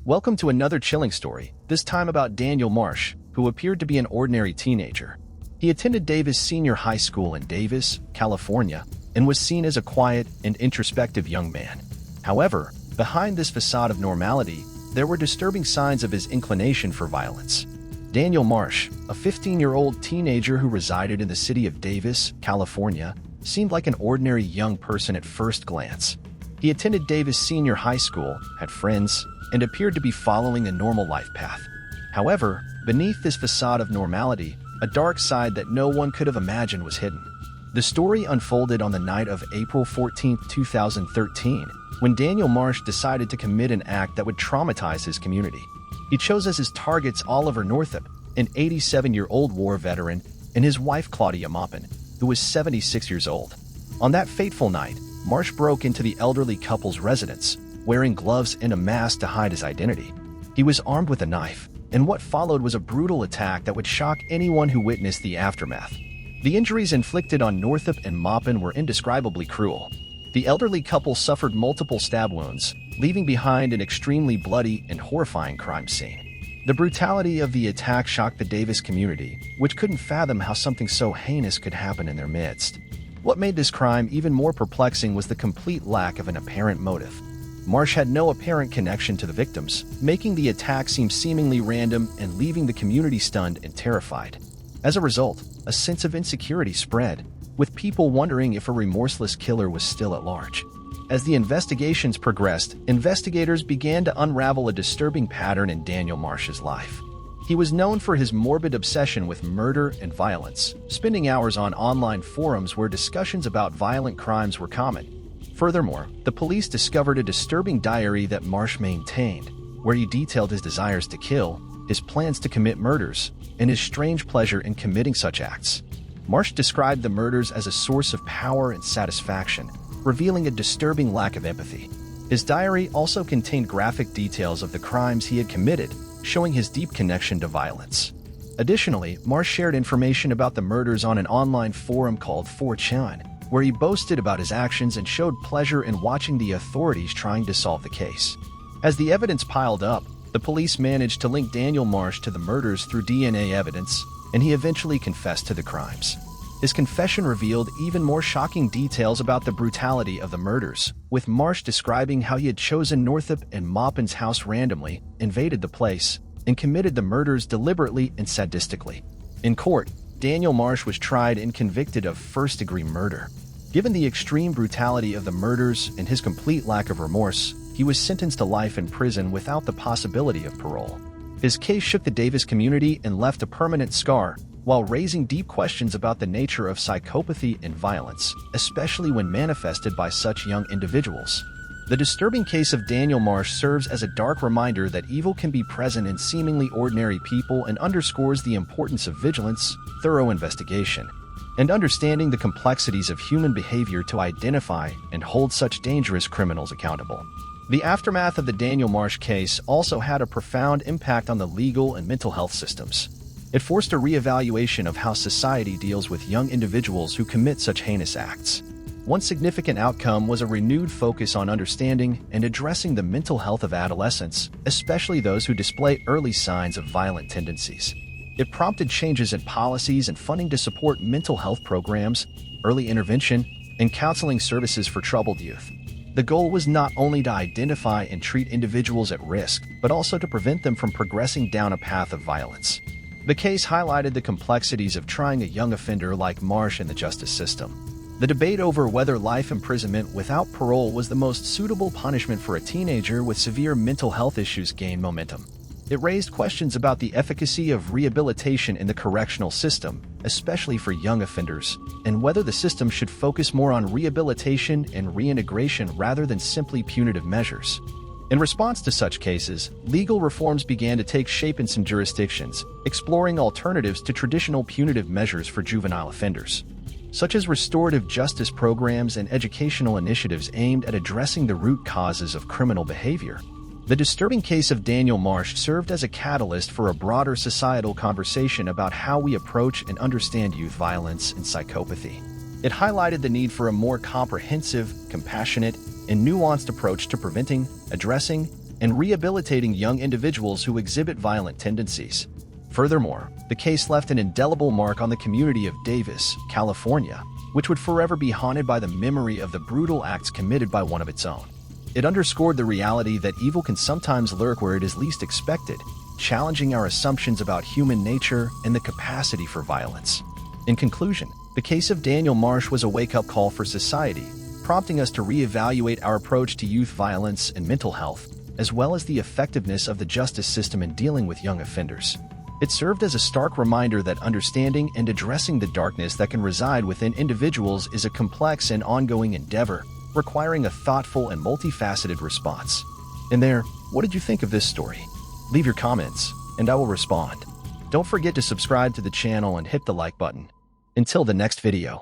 Welcome to another chilling story, this time about Daniel Marsh, who appeared to be an ordinary teenager. He attended Davis Senior High School in Davis, California, and was seen as a quiet and introspective young man. However, behind this facade of normality, there were disturbing signs of his inclination for violence. Daniel Marsh, a 15-year-old teenager who resided in the city of Davis, California, seemed like an ordinary young person at first glance. He attended Davis Senior High School, had friends, and appeared to be following a normal life path. However, beneath this facade of normality, a dark side that no one could have imagined was hidden. The story unfolded on the night of April 14, 2013, when Daniel Marsh decided to commit an act that would traumatize his community. He chose as his targets Oliver Northup, an 87-year-old war veteran, and his wife Claudia Maupin, who was 76 years old. On that fateful night, Marsh broke into the elderly couple's residence, wearing gloves and a mask to hide his identity. He was armed with a knife, and what followed was a brutal attack that would shock anyone who witnessed the aftermath. The injuries inflicted on Northup and Maupin were indescribably cruel. The elderly couple suffered multiple stab wounds, leaving behind an extremely bloody and horrifying crime scene. The brutality of the attack shocked the Davis community, which couldn't fathom how something so heinous could happen in their midst. What made this crime even more perplexing was the complete lack of an apparent motive. Marsh had no apparent connection to the victims, making the attack seem seemingly random and leaving the community stunned and terrified. As a result, a sense of insecurity spread, with people wondering if a remorseless killer was still at large. As the investigations progressed, investigators began to unravel a disturbing pattern in Daniel Marsh's life. He was known for his morbid obsession with murder and violence, spending hours on online forums where discussions about violent crimes were common. Furthermore, the police discovered a disturbing diary that Marsh maintained, where he detailed his desires to kill, his plans to commit murders, and his strange pleasure in committing such acts. Marsh described the murders as a source of power and satisfaction, revealing a disturbing lack of empathy. His diary also contained graphic details of the crimes he had committed, showing his deep connection to violence. Additionally, Marsh shared information about the murders on an online forum called 4chan, where he boasted about his actions and showed pleasure in watching the authorities trying to solve the case. As the evidence piled up, the police managed to link Daniel Marsh to the murders through DNA evidence, and he eventually confessed to the crimes. His confession revealed even more shocking details about the brutality of the murders, with Marsh describing how he had chosen Northup and Maupin's house randomly, invaded the place, and committed the murders deliberately and sadistically. In court, Daniel Marsh was tried and convicted of first-degree murder. Given the extreme brutality of the murders and his complete lack of remorse, he was sentenced to life in prison without the possibility of parole. His case shook the Davis community and left a permanent scar, while raising deep questions about the nature of psychopathy and violence, especially when manifested by such young individuals. The disturbing case of Daniel Marsh serves as a dark reminder that evil can be present in seemingly ordinary people and underscores the importance of vigilance, thorough investigation, and understanding the complexities of human behavior to identify and hold such dangerous criminals accountable. The aftermath of the Daniel Marsh case also had a profound impact on the legal and mental health systems. It forced a reevaluation of how society deals with young individuals who commit such heinous acts. One significant outcome was a renewed focus on understanding and addressing the mental health of adolescents, especially those who display early signs of violent tendencies. It prompted changes in policies and funding to support mental health programs, early intervention, and counseling services for troubled youth. The goal was not only to identify and treat individuals at risk, but also to prevent them from progressing down a path of violence. The case highlighted the complexities of trying a young offender like Marsh in the justice system. The debate over whether life imprisonment without parole was the most suitable punishment for a teenager with severe mental health issues gained momentum. It raised questions about the efficacy of rehabilitation in the correctional system, especially for young offenders, and whether the system should focus more on rehabilitation and reintegration rather than simply punitive measures. In response to such cases, legal reforms began to take shape in some jurisdictions, exploring alternatives to traditional punitive measures for juvenile offenders, such as restorative justice programs and educational initiatives aimed at addressing the root causes of criminal behavior. The disturbing case of Daniel Marsh served as a catalyst for a broader societal conversation about how we approach and understand youth violence and psychopathy. It highlighted the need for a more comprehensive, compassionate, and nuanced approach to preventing, addressing, and rehabilitating young individuals who exhibit violent tendencies. Furthermore, the case left an indelible mark on the community of Davis, California, which would forever be haunted by the memory of the brutal acts committed by one of its own. It underscored the reality that evil can sometimes lurk where it is least expected, challenging our assumptions about human nature and the capacity for violence. In conclusion, the case of Daniel Marsh was a wake-up call for society, prompting us to reevaluate our approach to youth violence and mental health, as well as the effectiveness of the justice system in dealing with young offenders. It served as a stark reminder that understanding and addressing the darkness that can reside within individuals is a complex and ongoing endeavor, requiring a thoughtful and multifaceted response. And there, what did you think of this story? Leave your comments, and I will respond. Don't forget to subscribe to the channel and hit the like button. Until the next video.